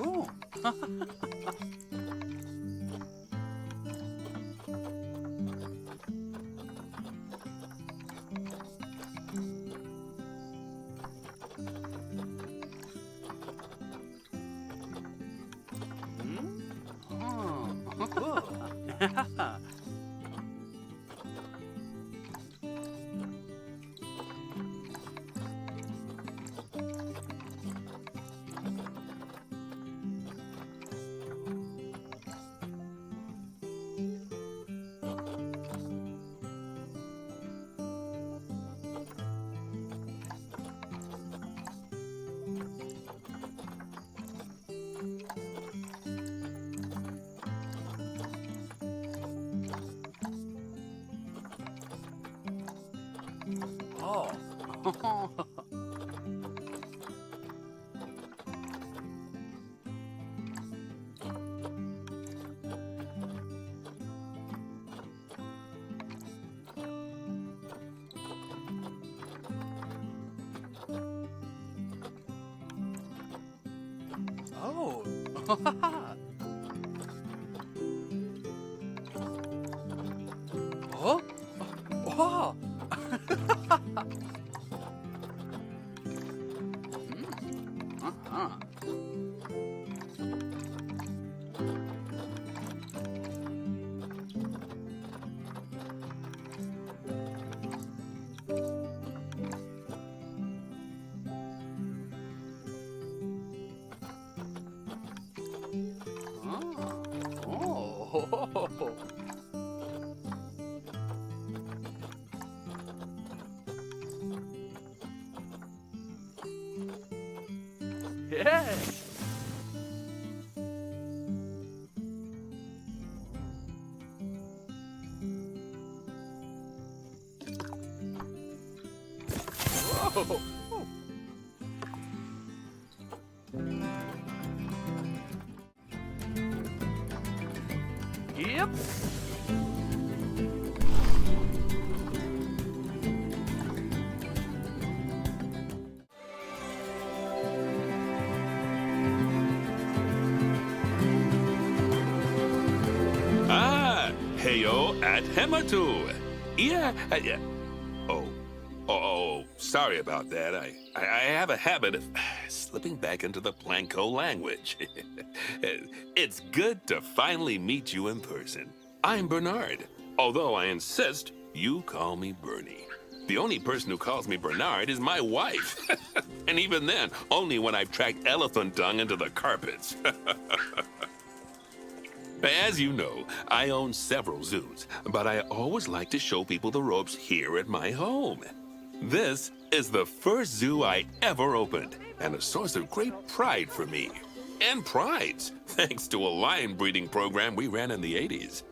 Oh. Oh. Cool. Oh. Oh. Oh. Oh. Uh-huh. Oh. Oh. Yes. Whoa. Oh. Yep. Ah, heyo at Hematu. Yeah, yeah. Oh, sorry about that. I have a habit of slipping back into the Planko language. It's good to finally meet you in person. I'm Bernard, although I insist you call me Bernie. The only person who calls me Bernard is my wife. And even then, only when I've tracked elephant dung into the carpets. As you know, I own several zoos, but I always like to show people the ropes here at my home. This is the first zoo I ever opened, and a source of great pride for me. And prides, thanks to a lion breeding program we ran in the 80s.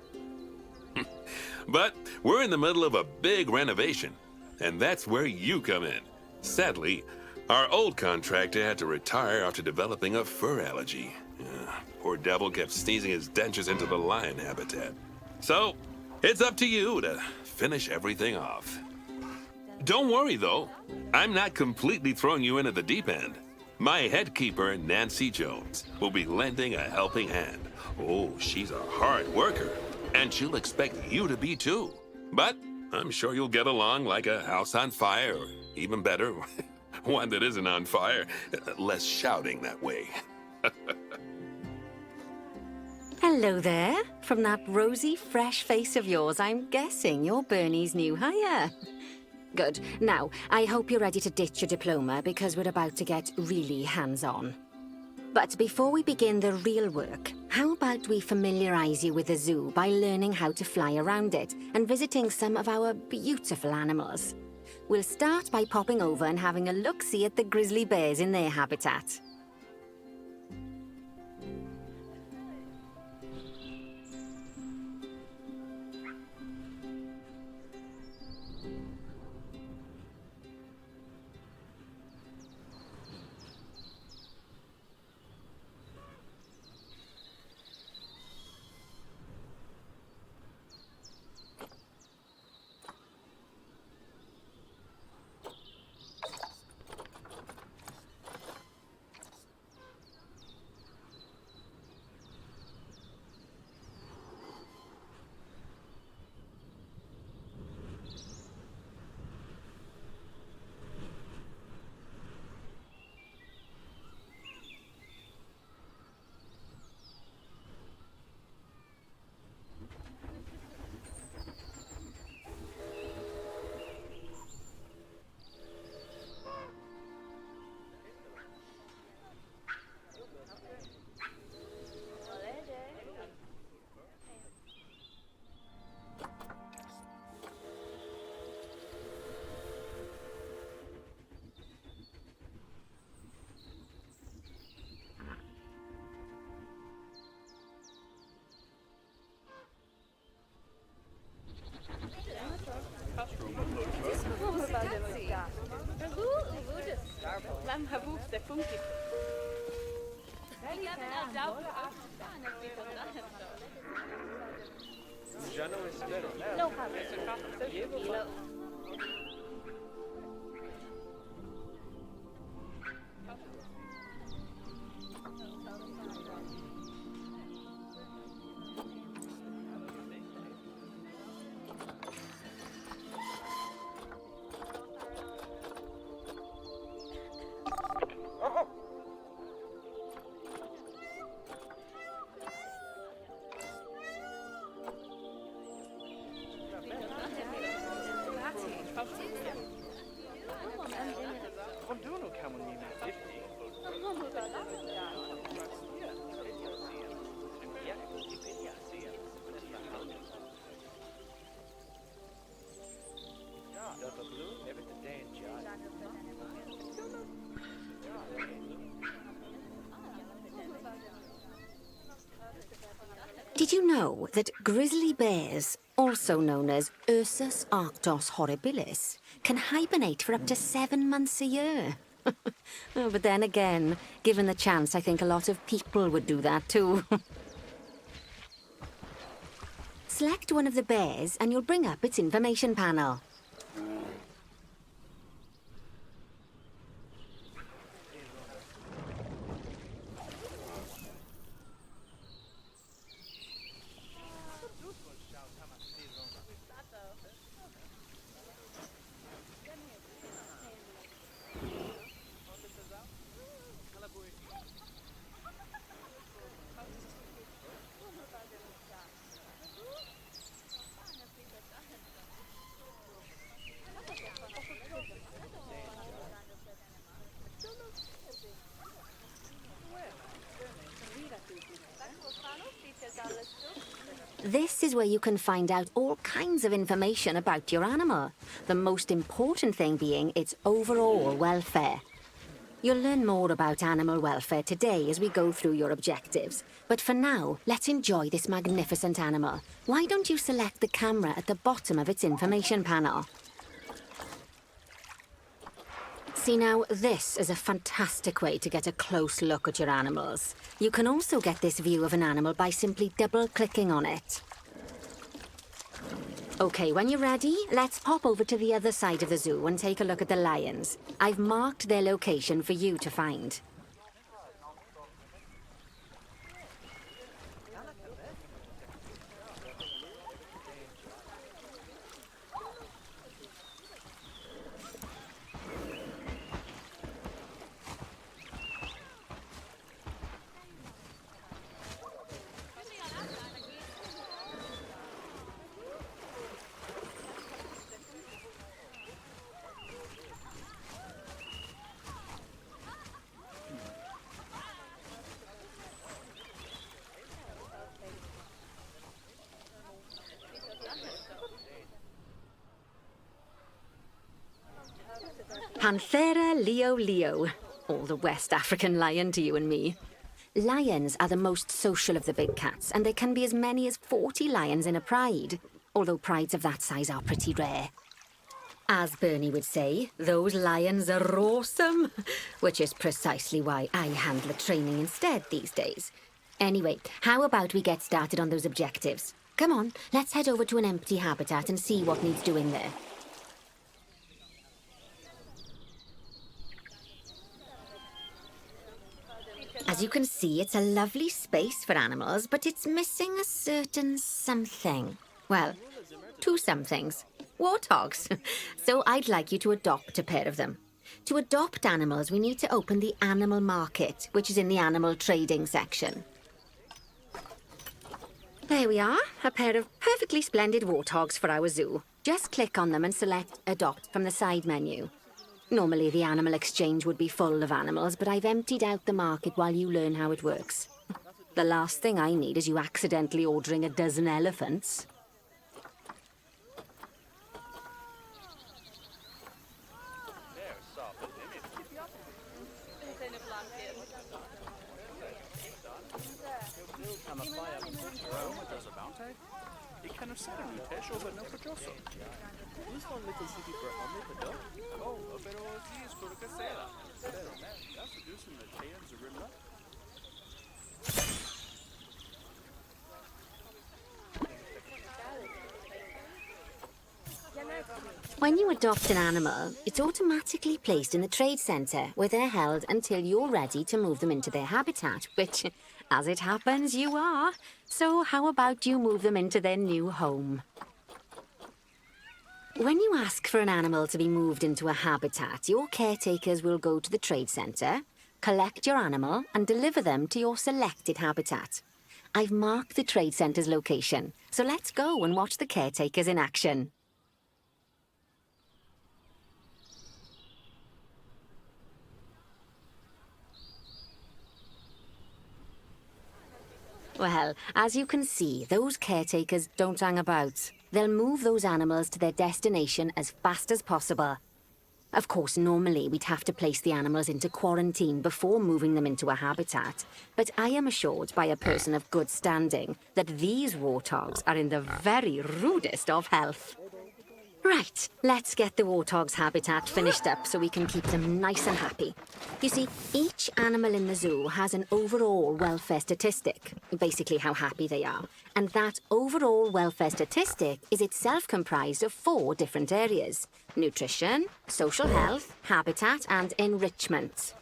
But we're in the middle of a big renovation, and that's where you come in. Sadly, our old contractor had to retire after developing a fur allergy. Poor devil kept sneezing his dentures into the lion habitat. So, it's up to you to finish everything off. Don't worry, though. I'm not completely throwing you in at the deep end. My head keeper, Nancy Jones, will be lending a helping hand. Oh, she's a hard worker, and she'll expect you to be too. But I'm sure you'll get along like a house on fire, or even better, one that isn't on fire. Less shouting that way. Hello there. From that rosy, fresh face of yours, I'm guessing you're Bernie's new hire. Good. Now, I hope you're ready to ditch your diploma because we're about to get really hands-on. But before we begin the real work, how about we familiarize you with the zoo by learning how to fly around it and visiting some of our beautiful animals? We'll start by popping over and having a look-see at the grizzly bears in their habitat. Vem har boost det funkar? No problem. Did you know that grizzly bears, also known as Ursus arctos horribilis, can hibernate for up to 7 months a year? Oh, but then again, given the chance, I think a lot of people would do that too. Select one of the bears and you'll bring up its information panel. This is where you can find out all kinds of information about your animal. The most important thing being its overall welfare. You'll learn more about animal welfare today as we go through your objectives. But for now, let's enjoy this magnificent animal. Why don't you select the camera at the bottom of its information panel? See now, this is a fantastic way to get a close look at your animals. You can also get this view of an animal by simply double-clicking on it. Okay, when you're ready, let's pop over to the other side of the zoo and take a look at the lions. I've marked their location for you to find. Panthera leo leo, or the West African lion to you and me. Lions are the most social of the big cats, and there can be as many as 40 lions in a pride, although prides of that size are pretty rare. As Bernie would say, those lions are awesome, which is precisely why I handle the training instead these days. Anyway, how about we get started on those objectives? Come on, let's head over to an empty habitat and see what needs doing there. As you can see, it's a lovely space for animals, but it's missing a certain something. Well, two somethings. Warthogs. So I'd like you to adopt a pair of them. To adopt animals, we need to open the animal market, which is in the animal trading section. There we are, a pair of perfectly splendid warthogs for our zoo. Just click on them and select Adopt from the side menu. Normally, the animal exchange would be full of animals, but I've emptied out the market while you learn how it works. The last thing I need is you accidentally ordering a dozen elephants. Oh, pero sí, espero que sea. When you adopt an animal, it's automatically placed in the trade centre, where they're held until you're ready to move them into their habitat, which, as it happens, you are. So how about you move them into their new home? When you ask for an animal to be moved into a habitat, your caretakers will go to the trade centre, collect your animal, and deliver them to your selected habitat. I've marked the trade centre's location, so let's go and watch the caretakers in action. Well, as you can see, those caretakers don't hang about. They'll move those animals to their destination as fast as possible. Of course, normally we'd have to place the animals into quarantine before moving them into a habitat, but I am assured by a person of good standing that these warthogs are in the very rudest of health. Right, let's get the warthog's habitat finished up so we can keep them nice and happy. You see, each animal in the zoo has an overall welfare statistic, basically how happy they are. And that overall welfare statistic is itself comprised of 4 different areas: nutrition, social health, habitat, and enrichment.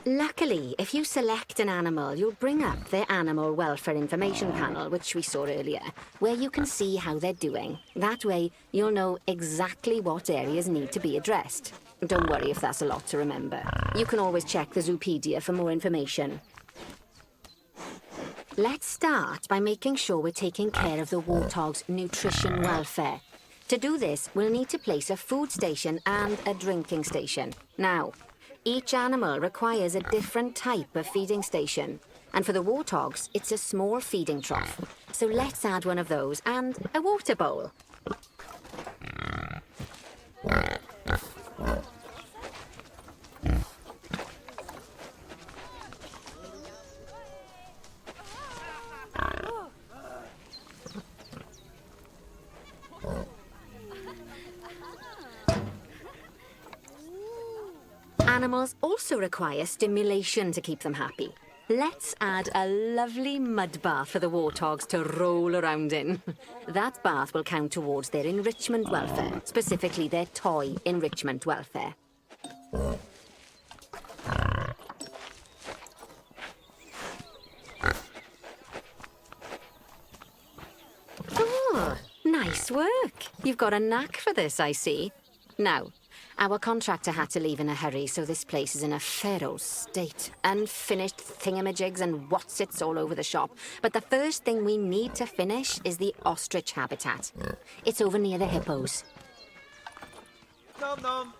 Luckily, if you select an animal, you'll bring up their animal welfare information panel, which we saw earlier, where you can see how they're doing. That way, you'll know exactly what areas need to be addressed. Don't worry if that's a lot to remember. You can always check the Zoopedia for more information. Let's start by making sure we're taking care of the warthog's nutrition welfare. To do this, we'll need to place a food station and a drinking station. Now, each animal requires a different type of feeding station. And for the warthogs, it's a small feeding trough. So let's add one of those and a water bowl. Animals also require stimulation to keep them happy. Let's add a lovely mud bath for the warthogs to roll around in. That bath will count towards their enrichment welfare, specifically their toy enrichment welfare. Oh, nice work. You've got a knack for this, I see. Now, our contractor had to leave in a hurry, so this place is in a fair old state. Unfinished thingamajigs and whatsits all over the shop. But the first thing we need to finish is the ostrich habitat. It's over near the hippos. Nom nom.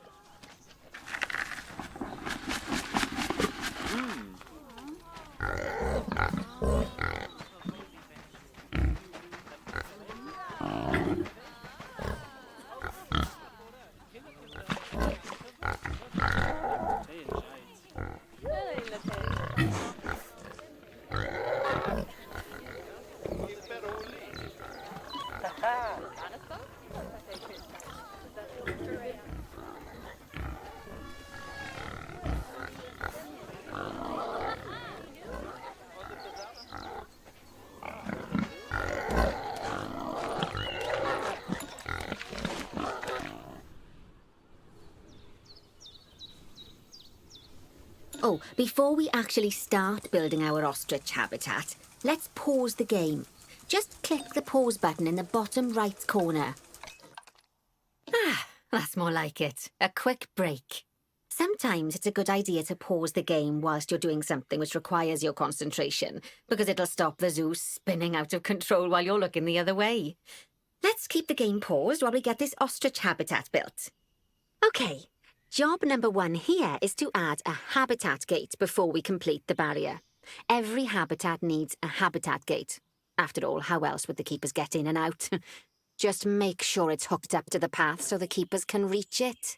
Oh, before we actually start building our ostrich habitat, let's pause the game. Just click the pause button in the bottom right corner. Ah, that's more like it. A quick break. Sometimes it's a good idea to pause the game whilst you're doing something which requires your concentration, because it'll stop the zoo spinning out of control while you're looking the other way. Let's keep the game paused while we get this ostrich habitat built. Okay. Job number 1 here is to add a habitat gate before we complete the barrier. Every habitat needs a habitat gate. After all, how else would the keepers get in and out? Just make sure it's hooked up to the path so the keepers can reach it.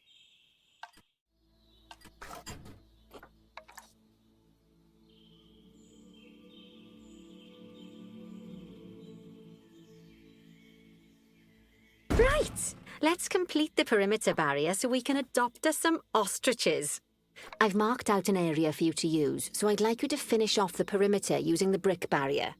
Right! Let's complete the perimeter barrier so we can adopt us some ostriches. I've marked out an area for you to use, so I'd like you to finish off the perimeter using the brick barrier.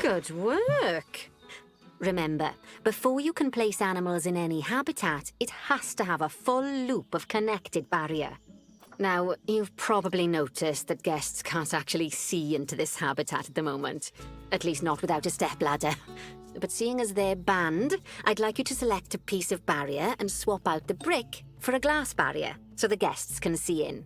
Good work! Remember, before you can place animals in any habitat, it has to have a full loop of connected barrier. Now, you've probably noticed that guests can't actually see into this habitat at the moment. At least not without a stepladder. But seeing as they're banned, I'd like you to select a piece of barrier and swap out the brick for a glass barrier, so the guests can see in.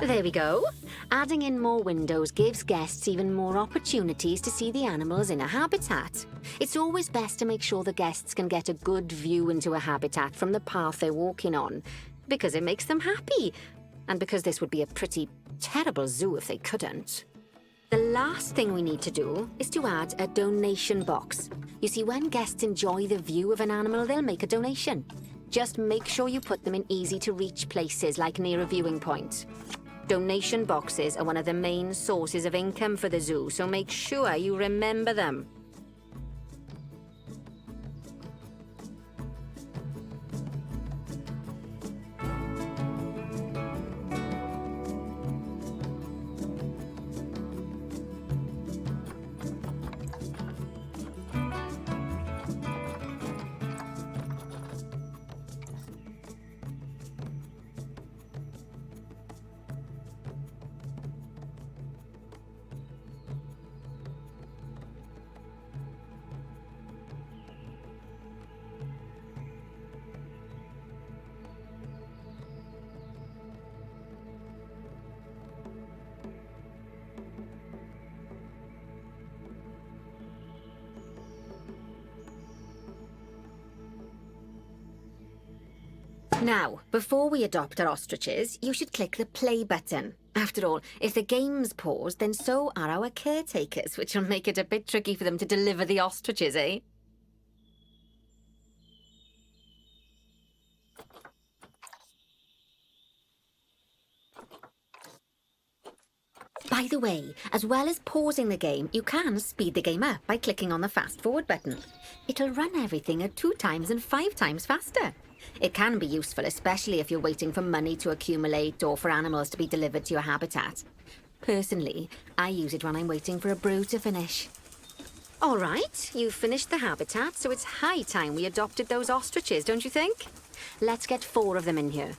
There we go. Adding in more windows gives guests even more opportunities to see the animals in a habitat. It's always best to make sure the guests can get a good view into a habitat from the path they're walking on, because it makes them happy, and because this would be a pretty terrible zoo if they couldn't. The last thing we need to do is to add a donation box. You see, when guests enjoy the view of an animal, they'll make a donation. Just make sure you put them in easy-to-reach places, like near a viewing point. Donation boxes are one of the main sources of income for the zoo, so make sure you remember them. Now, before we adopt our ostriches, you should click the play button. After all, if the game's paused, then so are our caretakers, which will make it a bit tricky for them to deliver the ostriches, eh? By the way, as well as pausing the game, you can speed the game up by clicking on the fast forward button. It'll run everything at 2 times and 5 times faster. It can be useful, especially if you're waiting for money to accumulate or for animals to be delivered to your habitat. Personally, I use it when I'm waiting for a brew to finish. All right, you've finished the habitat, so it's high time we adopted those ostriches, don't you think? Let's get 4 of them in here.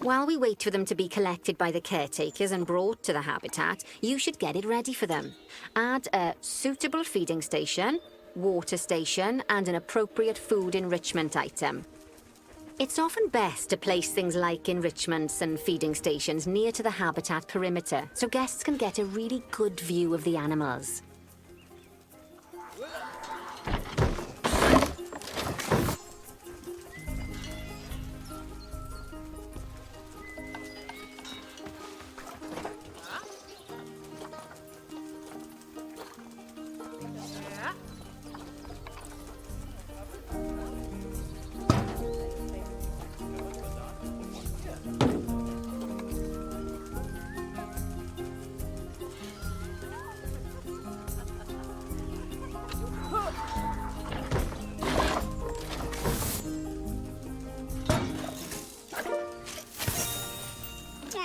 While we wait for them to be collected by the caretakers and brought to the habitat, you should get it ready for them. Add a suitable feeding station, water station, and an appropriate food enrichment item. It's often best to place things like enrichments and feeding stations near to the habitat perimeter, so guests can get a really good view of the animals.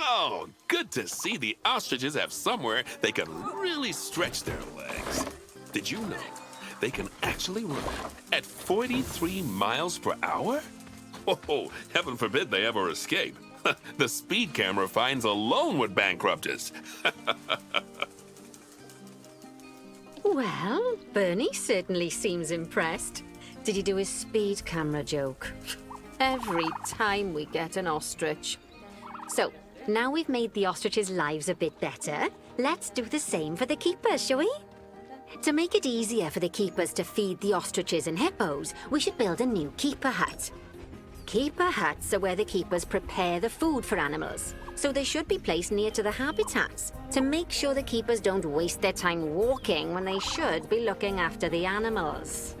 Oh, good to see the ostriches have somewhere they can really stretch their legs. Did you know they can actually run at 43 miles per hour? Oh, heaven forbid they ever escape. The speed camera fines alone would bankrupt us. Well, Bernie certainly seems impressed. Did he do his speed camera joke? Every time we get an ostrich. So, now we've made the ostriches' lives a bit better, let's do the same for the keepers, shall we? To make it easier for the keepers to feed the ostriches and hippos, we should build a new keeper hut. Keeper huts are where the keepers prepare the food for animals, so they should be placed near to the habitats to make sure the keepers don't waste their time walking when they should be looking after the animals.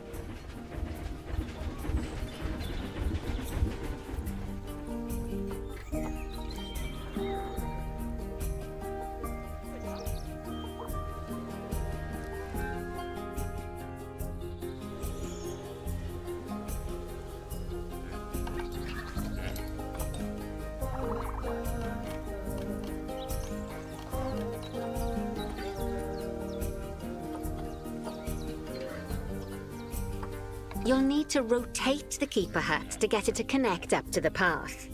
You'll need to rotate the keeper hut to get it to connect up to the path.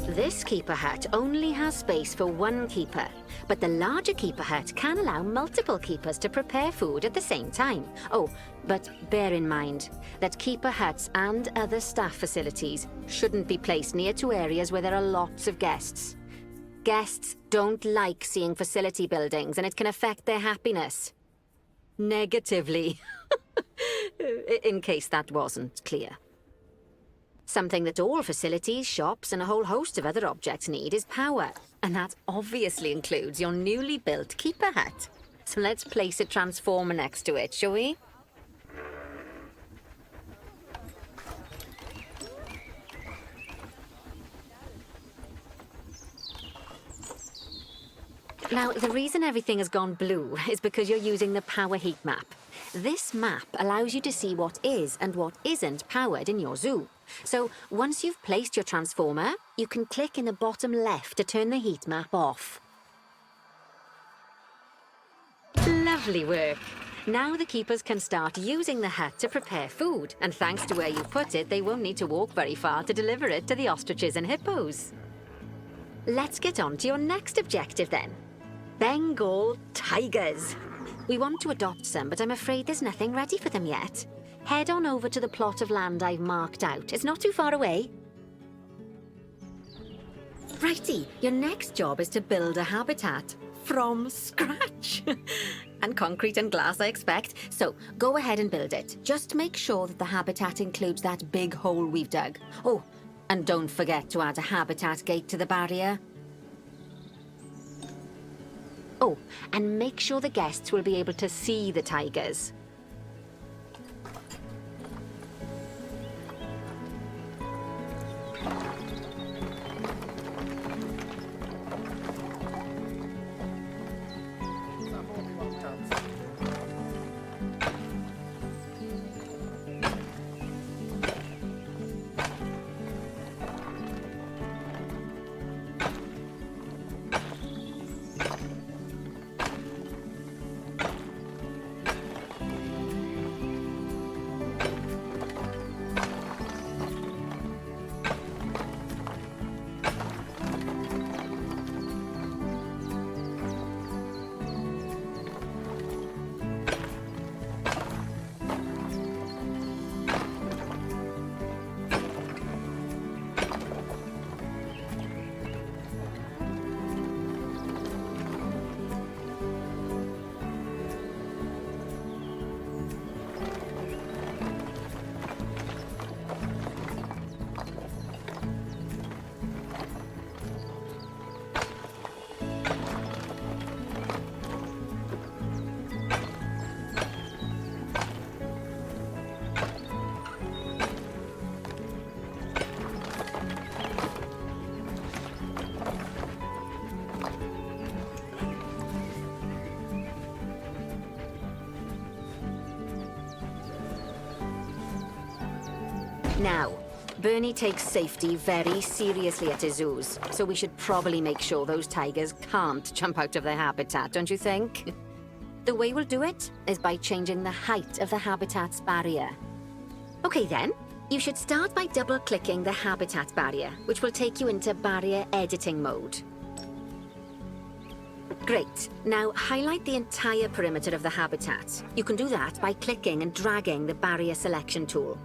This keeper hut only has space for one keeper, but the larger keeper hut can allow multiple keepers to prepare food at the same time. Oh, but bear in mind that keeper huts and other staff facilities shouldn't be placed near to areas where there are lots of guests. Guests don't like seeing facility buildings, and it can affect their happiness. Negatively. In case that wasn't clear. Something that all facilities, shops, and a whole host of other objects need is power. And that obviously includes your newly built keeper hut. So let's place a transformer next to it, shall we? Now, the reason everything has gone blue is because you're using the power heat map. This map allows you to see what is and what isn't powered in your zoo. So, once you've placed your transformer, you can click in the bottom left to turn the heat map off. Lovely work! Now the keepers can start using the hut to prepare food, and thanks to where you put it, they won't need to walk very far to deliver it to the ostriches and hippos. Let's get on to your next objective then. Bengal tigers. We want to adopt some, but I'm afraid there's nothing ready for them yet. Head on over to the plot of land I've marked out. It's not too far away. Righty, your next job is to build a habitat from scratch. And concrete and glass, I expect. So, go ahead and build it. Just make sure that the habitat includes that big hole we've dug. Oh, and don't forget to add a habitat gate to the barrier. Oh, and make sure the guests will be able to see the tigers. Now, Bernie takes safety very seriously at his zoos, so we should probably make sure those tigers can't jump out of their habitat, don't you think? The way we'll do it is by changing the height of the habitat's barrier. Okay then, you should start by double-clicking the habitat barrier, which will take you into barrier editing mode. Great. Now highlight the entire perimeter of the habitat. You can do that by clicking and dragging the barrier selection tool.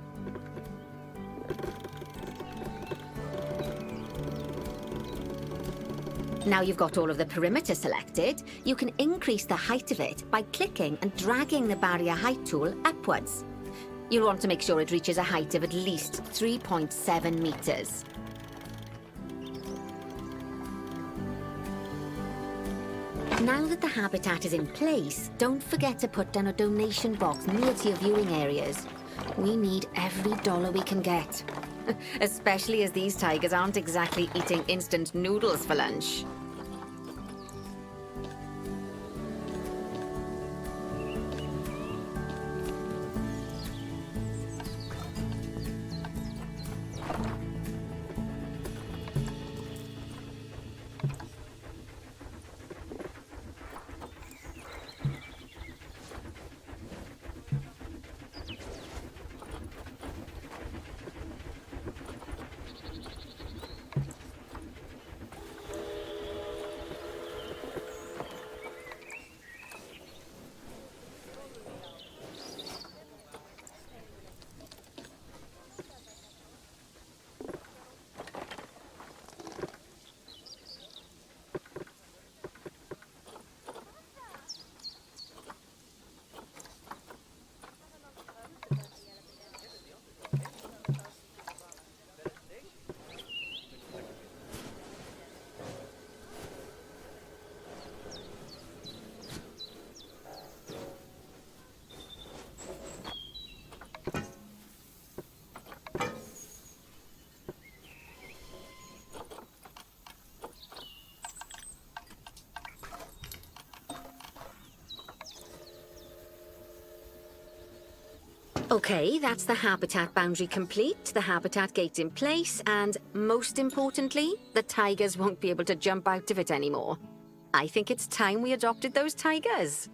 Now you've got all of the perimeter selected, you can increase the height of it by clicking and dragging the barrier height tool upwards. You'll want to make sure it reaches a height of at least 3.7 meters. Now that the habitat is in place, don't forget to put down a donation box near to your viewing areas. We need every dollar we can get. Especially as these tigers aren't exactly eating instant noodles for lunch. Okay, that's the habitat boundary complete, the habitat gate in place, and most importantly, the tigers won't be able to jump out of it anymore. I think it's time we adopted those tigers.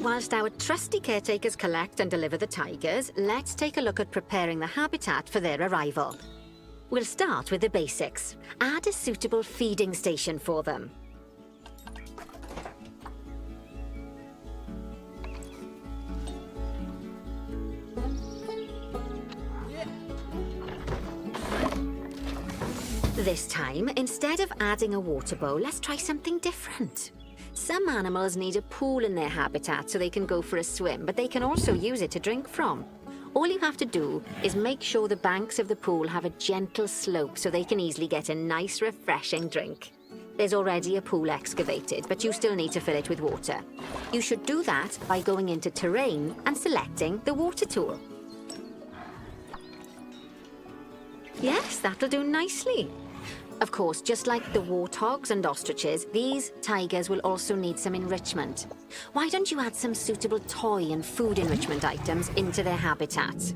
Whilst our trusty caretakers collect and deliver the tigers, let's take a look at preparing the habitat for their arrival. We'll start with the basics. Add a suitable feeding station for them. This time, instead of adding a water bowl, let's try something different. Some animals need a pool in their habitat so they can go for a swim, but they can also use it to drink from. All you have to do is make sure the banks of the pool have a gentle slope so they can easily get a nice, refreshing drink. There's already a pool excavated, but you still need to fill it with water. You should do that by going into Terrain and selecting the water tool. Yes, that'll do nicely. Of course, just like the warthogs and ostriches, these tigers will also need some enrichment. Why don't you add some suitable toy and food enrichment items into their habitat?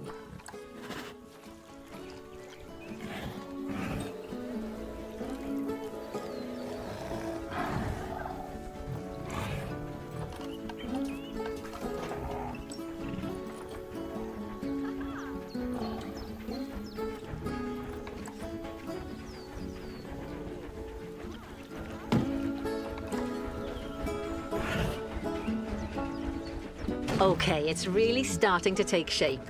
Okay, it's really starting to take shape.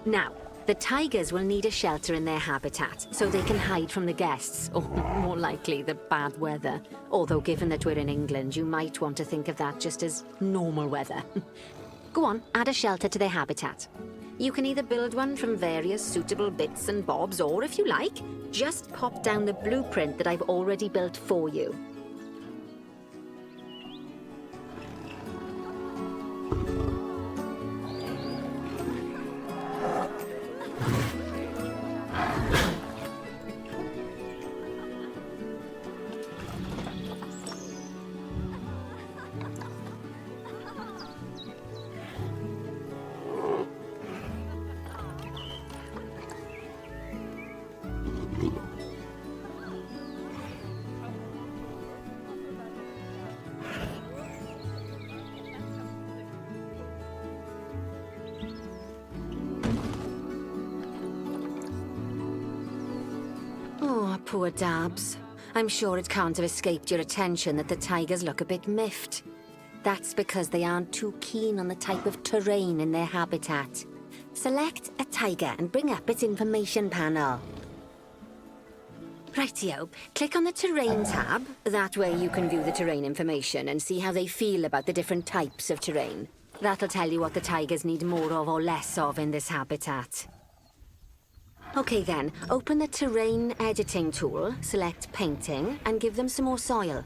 Now, the tigers will need a shelter in their habitat so they can hide from the guests, or more likely, the bad weather. Although given that we're in England, you might want to think of that just as normal weather. Go on, add a shelter to their habitat. You can either build one from various suitable bits and bobs, or if you like, just pop down the blueprint that I've already built for you. Oh, poor Dabs. I'm sure it can't have escaped your attention that the tigers look a bit miffed. That's because they aren't too keen on the type of terrain in their habitat. Select a tiger and bring up its information panel. Rightio, click on the Terrain tab. That way you can view the terrain information and see how they feel about the different types of terrain. That'll tell you what the tigers need more of or less of in this habitat. Okay then, open the Terrain Editing tool, select Painting, and give them some more soil.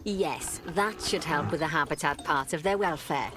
Yes, that should help with the habitat part of their welfare.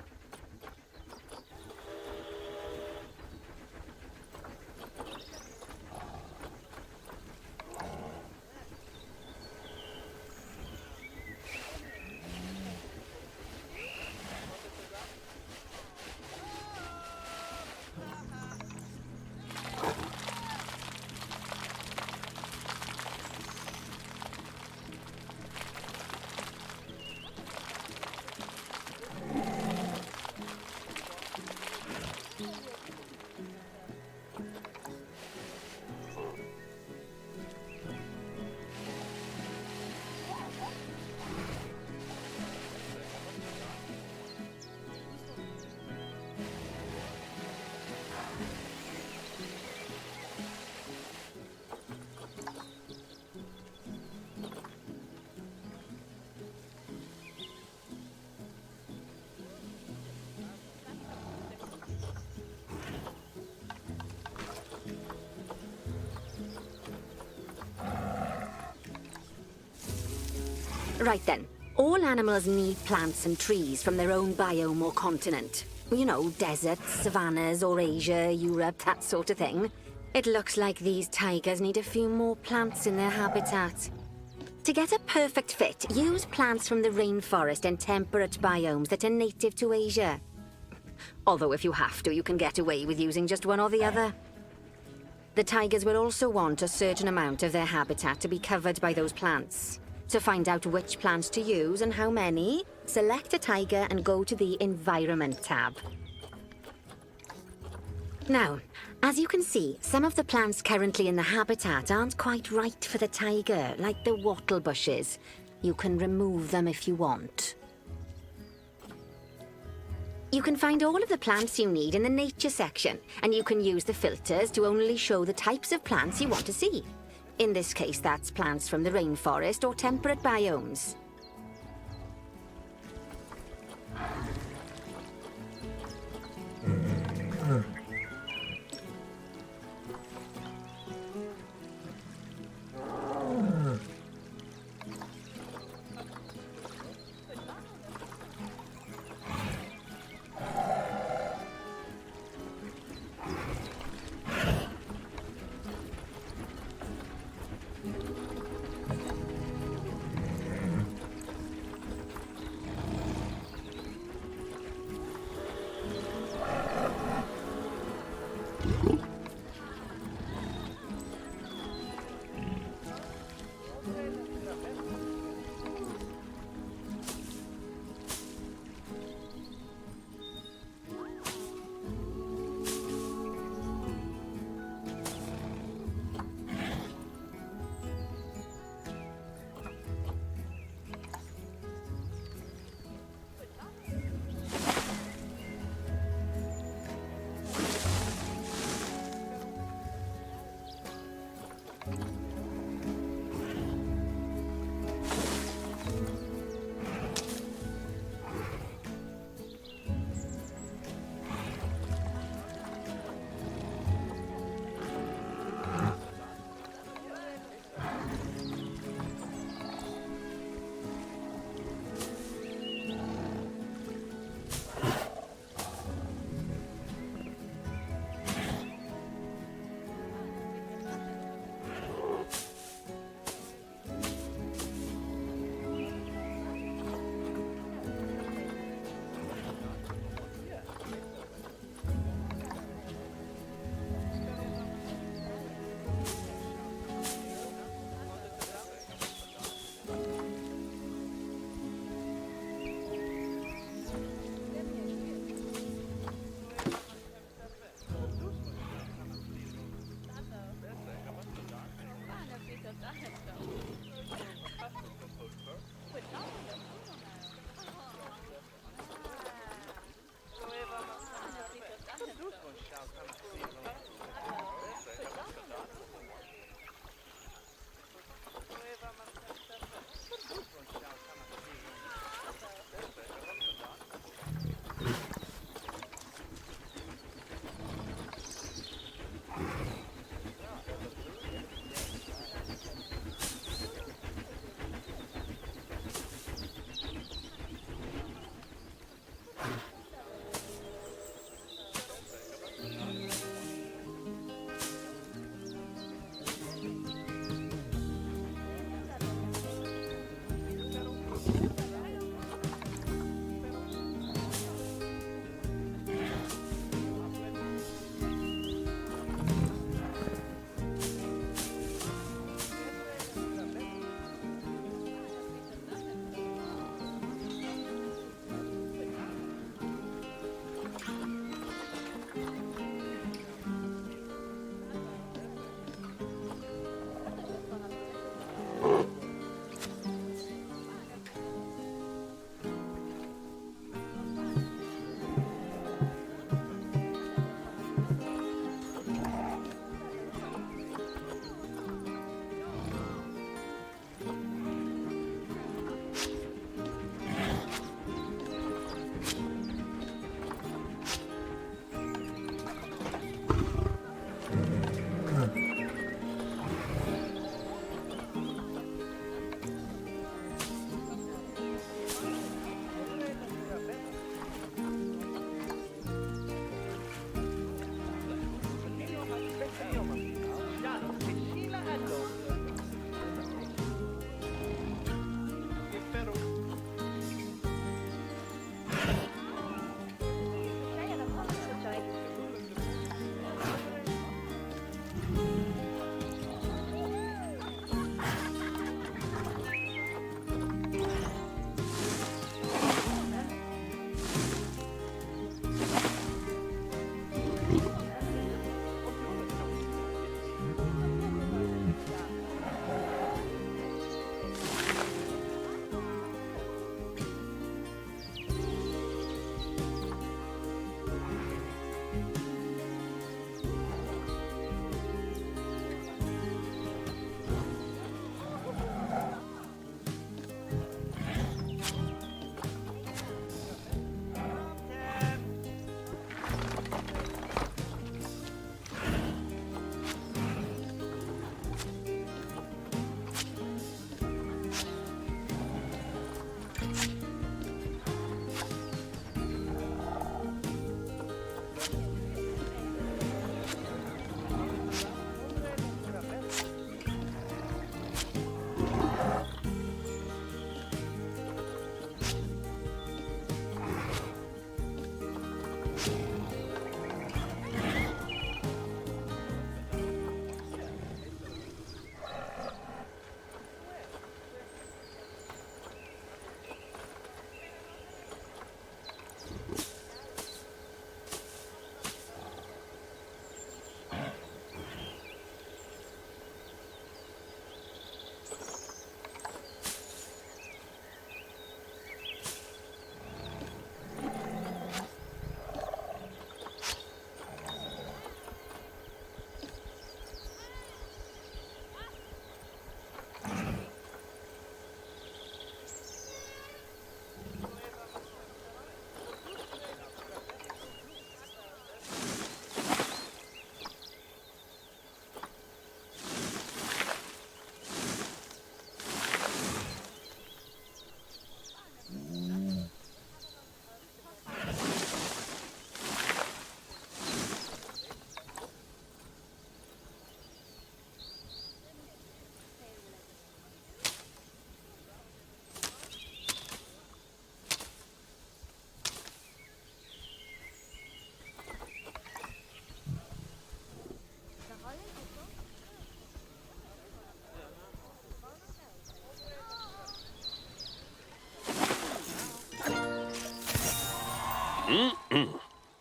Right then, all animals need plants and trees from their own biome or continent. You know, deserts, savannas, or Asia, Europe, that sort of thing. It looks like these tigers need a few more plants in their habitat. To get a perfect fit, use plants from the rainforest and temperate biomes that are native to Asia. Although if you have to, you can get away with using just one or the other. The tigers will also want a certain amount of their habitat to be covered by those plants. To find out which plants to use and how many, select a tiger and go to the Environment tab. Now, as you can see, some of the plants currently in the habitat aren't quite right for the tiger, like the wattle bushes. You can remove them if you want. You can find all of the plants you need in the Nature section, and you can use the filters to only show the types of plants you want to see. In this case, that's plants from the rainforest or temperate biomes.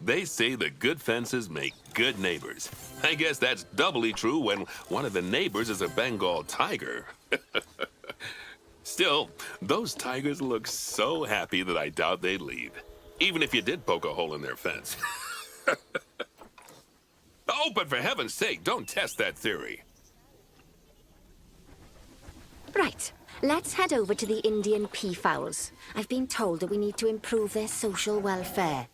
They say that good fences make good neighbors. I guess that's doubly true when one of the neighbors is a Bengal tiger. Still, those tigers look so happy that I doubt they'd leave, even if you did poke a hole in their fence. Oh, but for heaven's sake, don't test that theory. Right, let's head over to the Indian peafowls. I've been told that we need to improve their social welfare.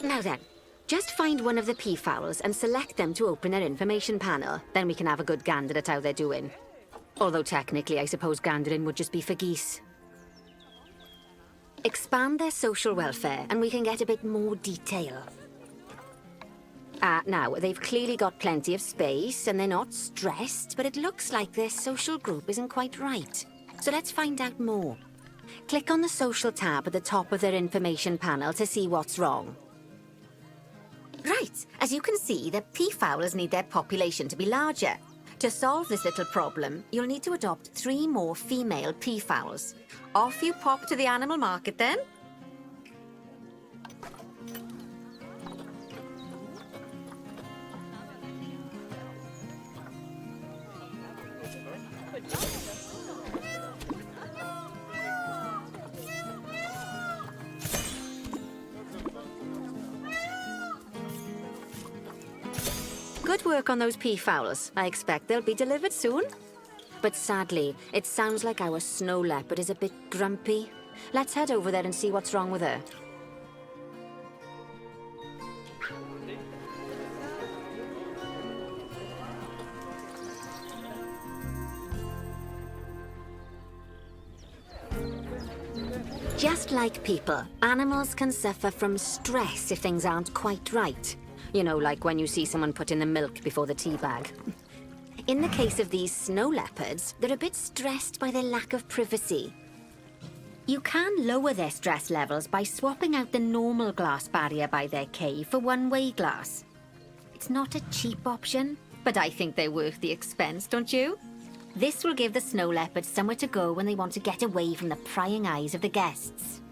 Now then, just find one of the peafowls and select them to open their information panel. Then we can have a good gander at how they're doing. Although technically, I suppose gandering would just be for geese. Expand their social welfare and we can get a bit more detail. Now, they've clearly got plenty of space and they're not stressed, but it looks like their social group isn't quite right. So let's find out more. Click on the social tab at the top of their information panel to see what's wrong. Right, as you can see, the peafowls need their population to be larger. To solve this little problem, you'll need to adopt 3 more female peafowls. Off you pop to the animal market then. Good work on those peafowls. I expect they'll be delivered soon. But sadly, it sounds like our snow leopard is a bit grumpy. Let's head over there and see what's wrong with her. Just like people, animals can suffer from stress if things aren't quite right. You know, like when you see someone put in the milk before the tea bag. In the case of these snow leopards, they're a bit stressed by their lack of privacy. You can lower their stress levels by swapping out the normal glass barrier by their cave for one-way glass. It's not a cheap option, but I think they're worth the expense, don't you? This will give the snow leopards somewhere to go when they want to get away from the prying eyes of the guests.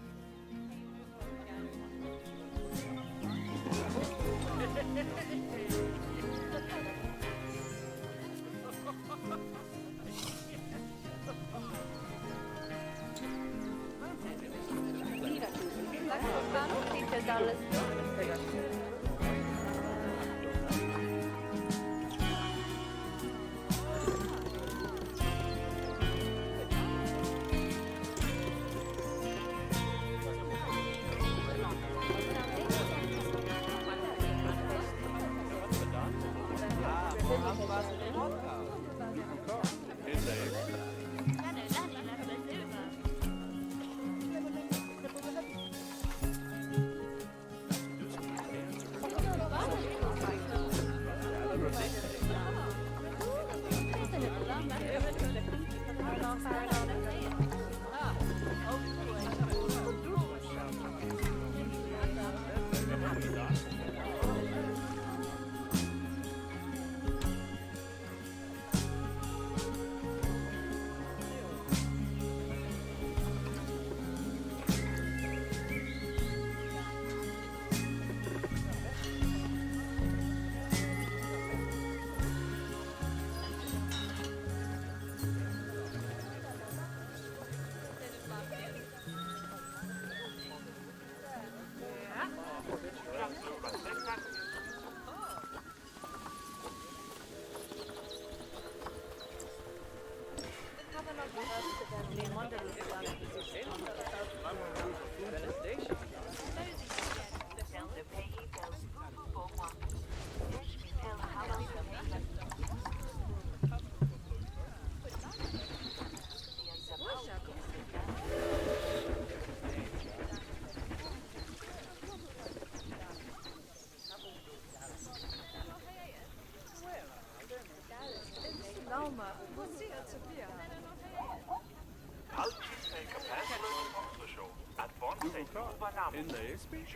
In the speech.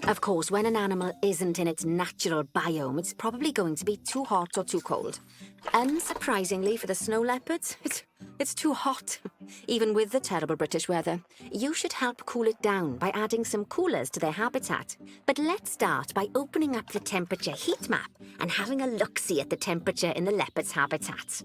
Of course, when an animal isn't in its natural biome, it's probably going to be too hot or too cold. Unsurprisingly for the snow leopards, it's too hot. Even with the terrible British weather, you should help cool it down by adding some coolers to their habitat. But let's start by opening up the temperature heat map and having a look-see at the temperature in the leopard's habitat.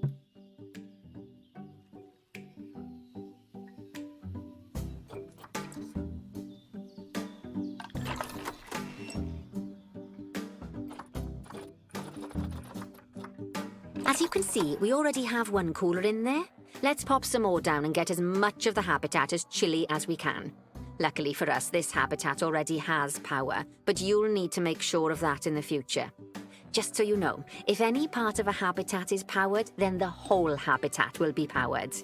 As you can see, we already have one cooler in there. Let's pop some more down and get as much of the habitat as chilly as we can. Luckily for us, this habitat already has power, but you'll need to make sure of that in the future. Just so you know, if any part of a habitat is powered, then the whole habitat will be powered.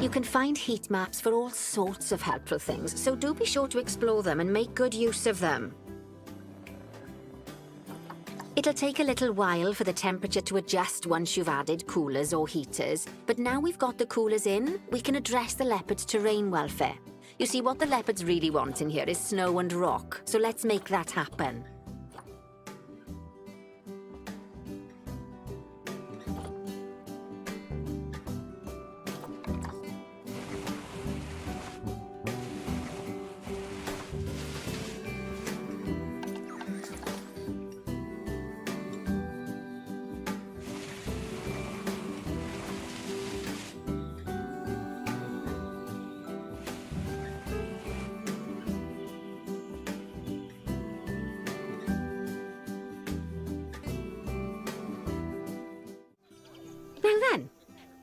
You can find heat maps for all sorts of helpful things, so do be sure to explore them and make good use of them. It'll take a little while for the temperature to adjust once you've added coolers or heaters, but now we've got the coolers in, we can address the leopard's terrain welfare. You see, what the leopards really want in here is snow and rock, so let's make that happen. Now then,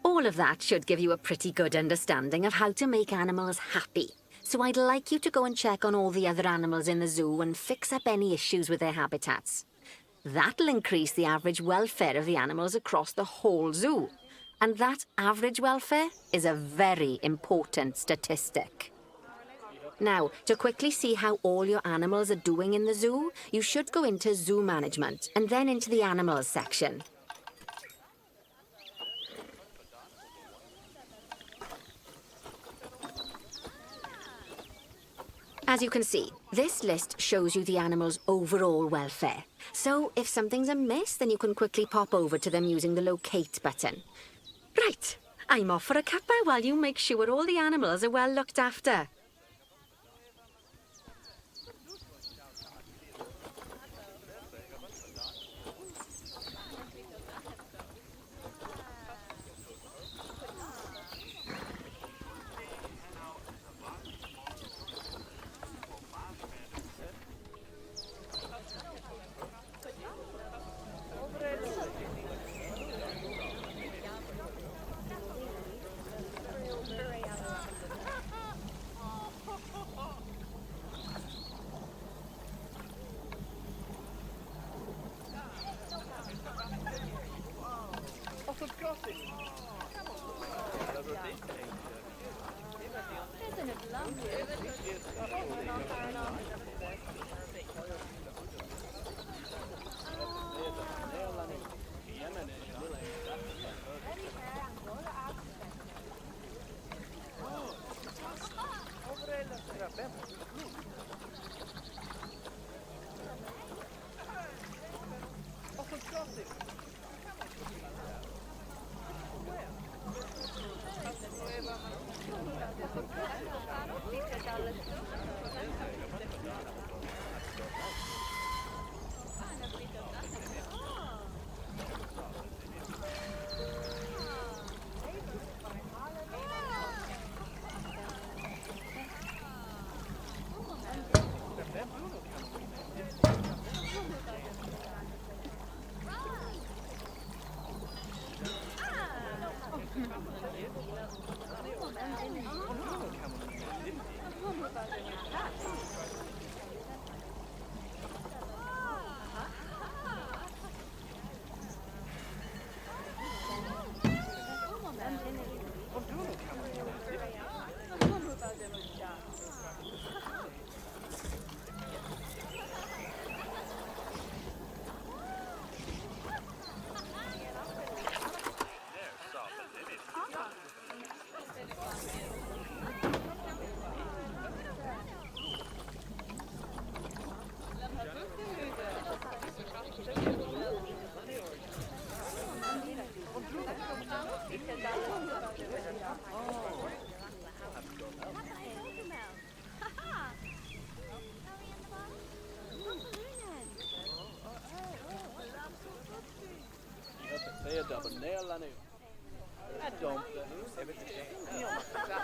all of that should give you a pretty good understanding of how to make animals happy. So I'd like you to go and check on all the other animals in the zoo and fix up any issues with their habitats. That'll increase the average welfare of the animals across the whole zoo. And that average welfare is a very important statistic. Now, to quickly see how all your animals are doing in the zoo, you should go into Zoo Management and then into the Animals section. As you can see, this list shows you the animal's overall welfare. So if something's amiss, then you can quickly pop over to them using the Locate button. Right, I'm off for a cuppa while you make sure all the animals are well looked after.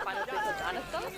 Final bit of Anastas?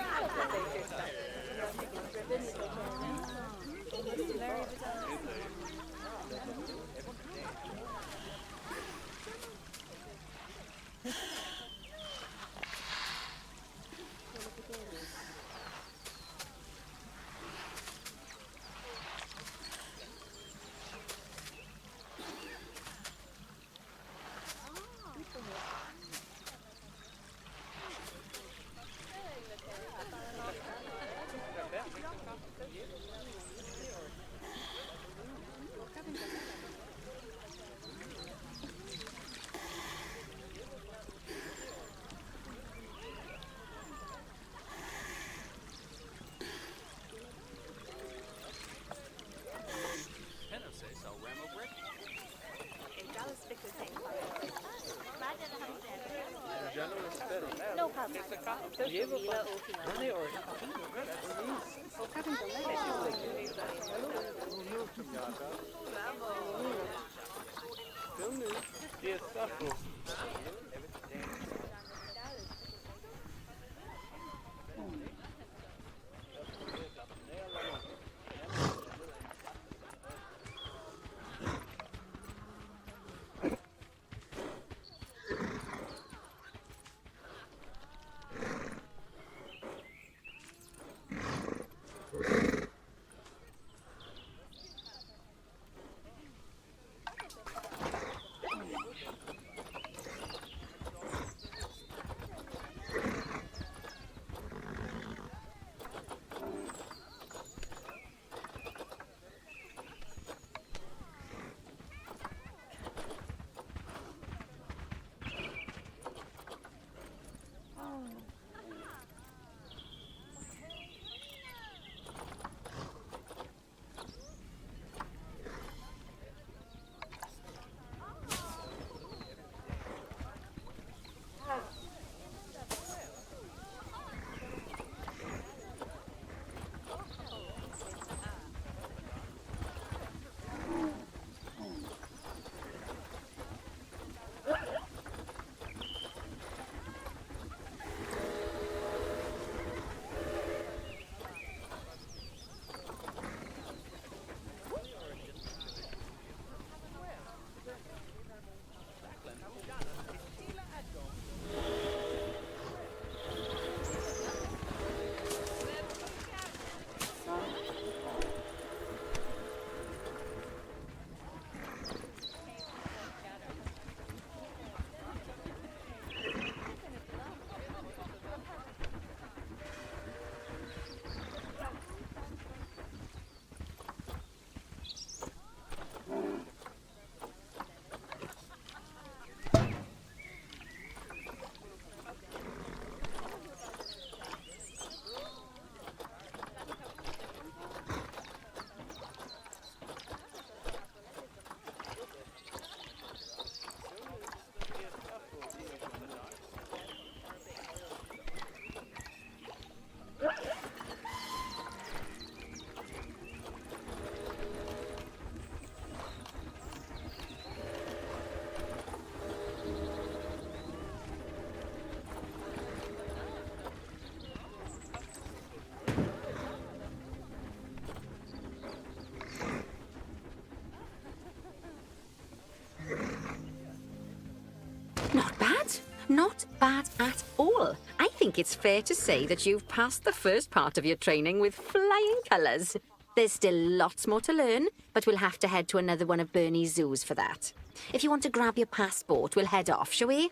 Not bad at all. I think it's fair to say that you've passed the first part of your training with flying colours. There's still lots more to learn, but we'll have to head to another one of Bernie's zoos for that. If you want to grab your passport, we'll head off, shall we?